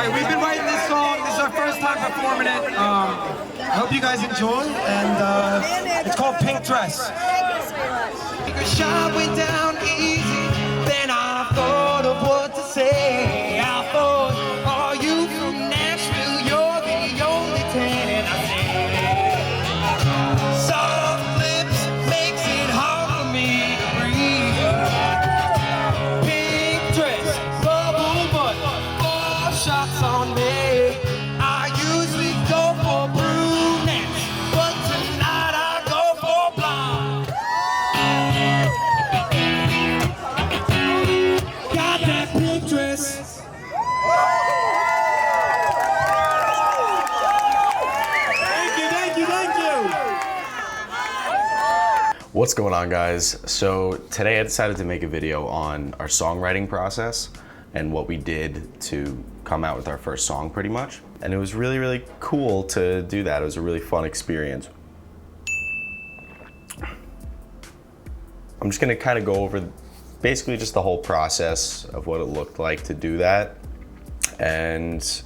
Anyway, we've been writing this song. This is our first time performing it. I hope you guys enjoy, and it's called Pink Dress. The shot went down easy, then I thought of what to say. I thought, are you from Nashville? You're the only tenant I see. Soft lips makes it hard for me to breathe. Pink dress, bubble butt, 4 shots on me. I usually go for brunettes, but tonight I go for blonde. Got that pink dress. Thank you. What's going on, guys? So today I decided to make a video on our songwriting process and what we did to come out with our first song, pretty much. And it was really, really cool to do that. It was a really fun experience. I'm just gonna kind of go over basically just the whole process of what it looked like to do that, and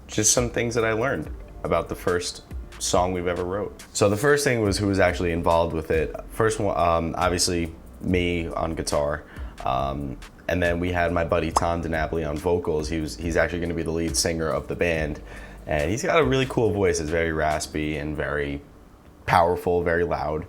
just some things that I learned about the first song we've ever wrote. So the first thing was who was actually involved with it. First one, obviously me on guitar, and then we had my buddy Tom DiNapoli on vocals. He's actually going to be the lead singer of the band, and he's got a really cool voice. It's very raspy and very powerful, very loud.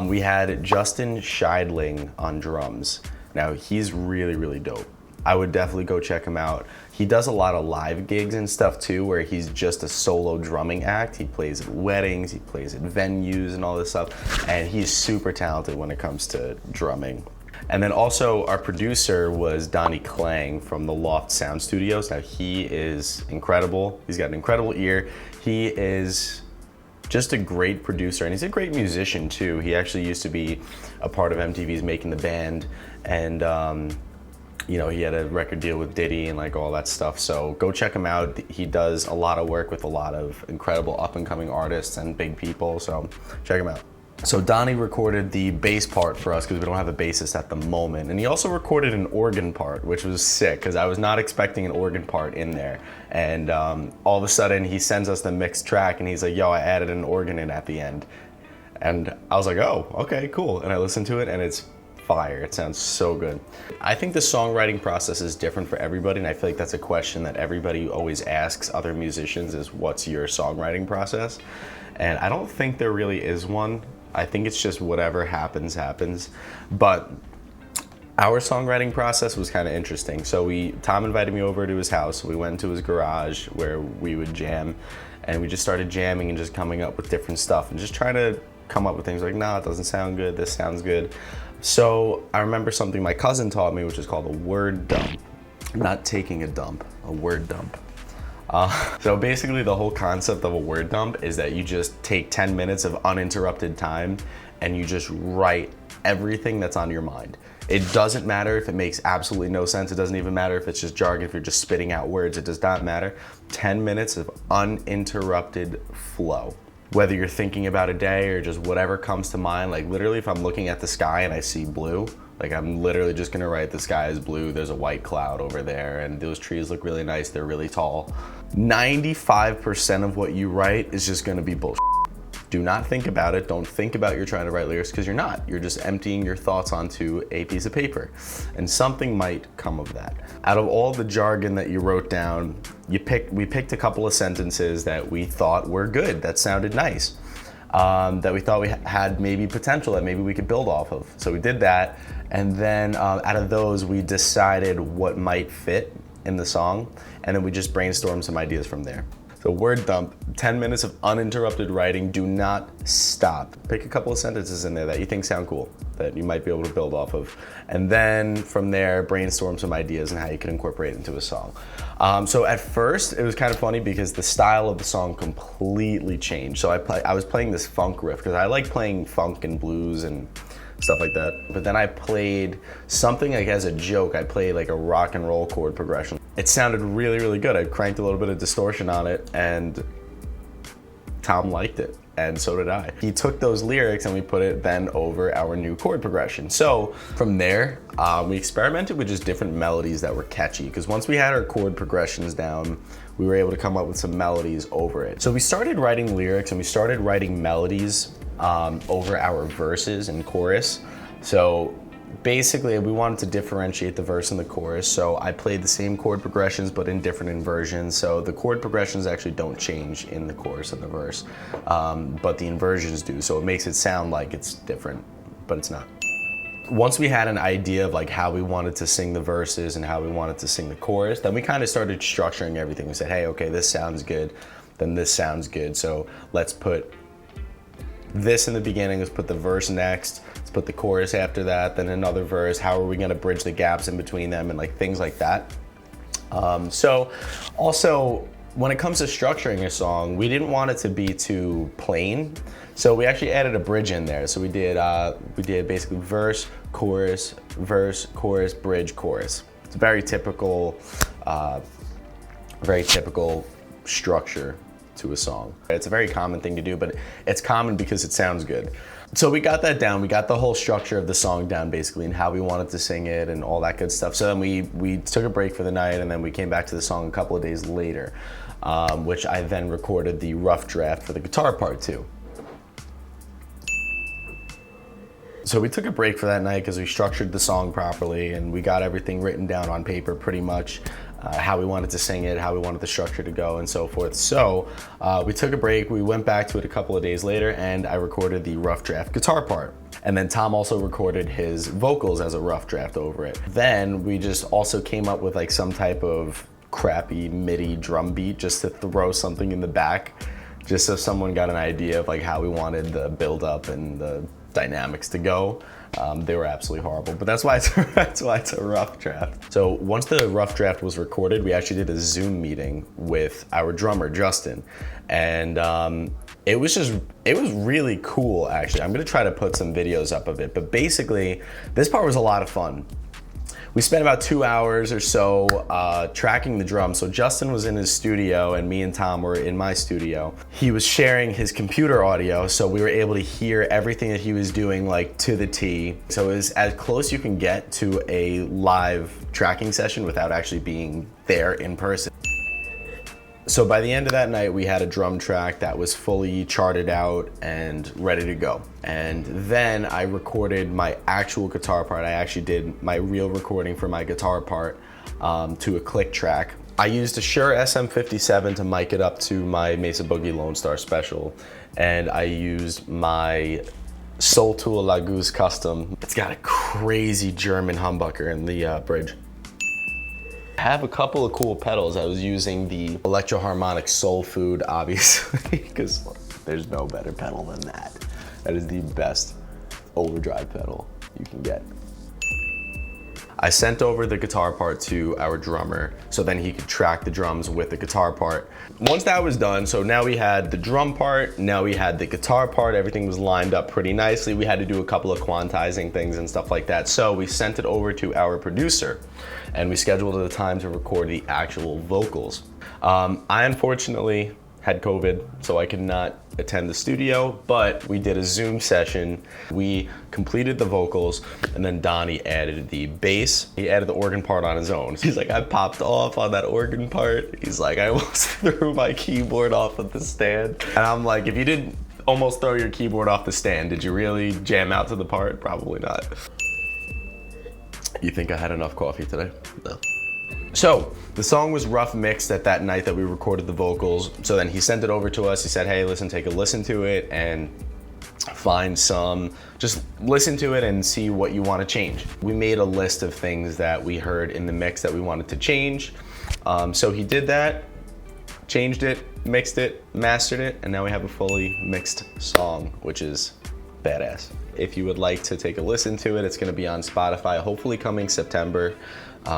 We had Justin Scheidling on drums. Now he's really, really dope. I would definitely go check him out. He does a lot of live gigs and stuff too, where he's just a solo drumming act. He plays at weddings, he plays at venues and all this stuff, and he's super talented when it comes to drumming. And then also our producer was Donnie Klang from the Loft Sound Studios. Now he is incredible. He's got an incredible ear. He is just a great producer, and he's a great musician too. He actually used to be a part of MTV's Making the Band, and you know, he had a record deal with Diddy and like all that stuff. So go check him out. He does a lot of work with a lot of incredible up and coming artists and big people. So check him out. So Donnie recorded the bass part for us because we don't have a bassist at the moment. And he also recorded an organ part, which was sick because I was not expecting an organ part in there. And all of a sudden he sends us the mixed track and he's like, yo, I added an organ in at the end. And I was like, oh, okay, cool. And I listened to it and it's fire. It sounds so good. I think the songwriting process is different for everybody, and I feel like that's a question that everybody always asks other musicians is, what's your songwriting process? And I don't think there really is one. I think it's just whatever happens, happens. But our songwriting process was kind of interesting. So Tom invited me over to his house. We went to his garage where we would jam, and we just started jamming and just coming up with different stuff and just trying to come up with things like, nah, it doesn't sound good, this sounds good. So I remember something my cousin taught me, which is called a word dump. Not taking a dump, a word dump. So basically the whole concept of a word dump is that you just take 10 minutes of uninterrupted time and you just write everything that's on your mind. It doesn't matter if it makes absolutely no sense. It doesn't even matter if it's just jargon, if you're just spitting out words. It does not matter. 10 minutes of uninterrupted flow. Whether you're thinking about a day or just whatever comes to mind, like literally if I'm looking at the sky and I see blue, like I'm literally just gonna write the sky is blue, there's a white cloud over there, and those trees look really nice, they're really tall. 95% of what you write is just gonna be bullshit. Do not think about it. Don't think about you're trying to write lyrics, because you're not. You're just emptying your thoughts onto a piece of paper, and something might come of that. Out of all the jargon that you wrote down, we picked a couple of sentences that we thought were good, that sounded nice, that we thought we had maybe potential, that maybe we could build off of. So we did that, and then out of those, we decided what might fit in the song, and then we just brainstormed some ideas from there. So word dump, 10 minutes of uninterrupted writing, do not stop. Pick a couple of sentences in there that you think sound cool, that you might be able to build off of. And then from there, brainstorm some ideas and how you can incorporate it into a song. So at first, it was kind of funny because the style of the song completely changed. So I was playing this funk riff, because I like playing funk and blues and stuff like that. But then I played something like as a joke, I played like a rock and roll chord progression. It sounded really, really good. I cranked a little bit of distortion on it and Tom liked it. and so did I. He took those lyrics and we put it then over our new chord progression. So from there, we experimented with just different melodies that were catchy, because once we had our chord progressions down, we were able to come up with some melodies over it. So we started writing lyrics and we started writing melodies over our verses and chorus. So basically, we wanted to differentiate the verse and the chorus, so I played the same chord progressions but in different inversions. So the chord progressions actually don't change in the chorus and the verse, but the inversions do, so it makes it sound like it's different, but it's not. Once we had an idea of like how we wanted to sing the verses and how we wanted to sing the chorus, then we kind of started structuring everything. We said, hey, okay, this sounds good, then this sounds good, so let's put this in the beginning, let's put the verse next, let's put the chorus after that, then another verse, how are we gonna bridge the gaps in between them, and like things like that. So also, when it comes to structuring a song, we didn't want it to be too plain, so we actually added a bridge in there. So we did basically verse, chorus, bridge, chorus. It's a very typical structure to a song. It's a very common thing to do, but it's common because it sounds good. So we got that down, we got the whole structure of the song down basically, and how we wanted to sing it and all that good stuff. So then we took a break for the night, and then we came back to the song a couple of days later, which I then recorded the rough draft for the guitar part too. So we took a break for that night because we structured the song properly and we got everything written down on paper pretty much, how we wanted to sing it, how we wanted the structure to go, and so forth. So we took a break, we went back to it a couple of days later, and I recorded the rough draft guitar part. And then Tom also recorded his vocals as a rough draft over it. Then we just also came up with like some type of crappy MIDI drum beat just to throw something in the back, just so someone got an idea of like how we wanted the build up and the dynamics to go. They were absolutely horrible, but that's why it's a rough draft. So once the rough draft was recorded, we actually did a Zoom meeting with our drummer, Justin. And it was really cool, actually. I'm gonna try to put some videos up of it, but basically, this part was a lot of fun. We spent about 2 hours or so tracking the drums. So Justin was in his studio and me and Tom were in my studio. He was sharing his computer audio, so we were able to hear everything that he was doing like to the T. So it was as close you can get to a live tracking session without actually being there in person. So by the end of that night, we had a drum track that was fully charted out and ready to go. And then I recorded my actual guitar part. I actually did my real recording for my guitar part to a click track. I used a Shure SM57 to mic it up to my Mesa Boogie Lone Star Special. And I used my Soul Tool Laguz Custom. It's got a crazy German humbucker in the bridge. I have a couple of cool pedals. I was using the Electro-Harmonic Soul Food, obviously, because there's no better pedal than that. That is the best overdrive pedal you can get. I sent over the guitar part to our drummer so then he could track the drums with the guitar part. Once that was done, so now we had the drum part, now we had the guitar part, everything was lined up pretty nicely. We had to do a couple of quantizing things and stuff like that. So we sent it over to our producer and we scheduled a time to record the actual vocals. I unfortunately had COVID, so I could not attend the studio, but we did a Zoom session. We completed the vocals, and then Donnie added the bass. He added the organ part on his own. He's like, I popped off on that organ part. He's like, I almost threw my keyboard off of the stand. And I'm like, if you didn't almost throw your keyboard off the stand, did you really jam out to the part? Probably not. You think I had enough coffee today? No. So the song was rough mixed at that night that we recorded the vocals. So then he sent it over to us. He said, hey, listen, take a listen to it and just listen to it and see what you want to change. We made a list of things that we heard in the mix that we wanted to change. So he did that, changed it, mixed it, mastered it, and now we have a fully mixed song, which is badass. If you would like to take a listen to it, it's going to be on Spotify, hopefully coming September.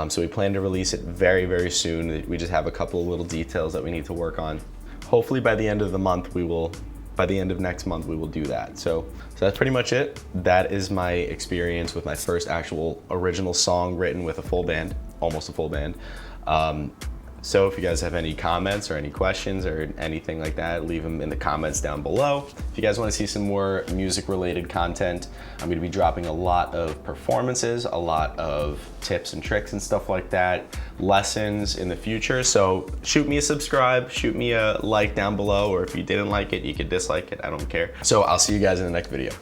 So we plan to release it very, very soon. We just have a couple of little details that we need to work on. Hopefully by the end of the month, by the end of next month, we will do that. So that's pretty much it. That is my experience with my first actual original song written with a full band, almost a full band. So if you guys have any comments or any questions or anything like that, leave them in the comments down below. If you guys want to see some more music related content, I'm going to be dropping a lot of performances, a lot of tips and tricks and stuff like that, lessons in the future. So shoot me a subscribe, shoot me a like down below, or if you didn't like it, you could dislike it, I don't care. So I'll see you guys in the next video.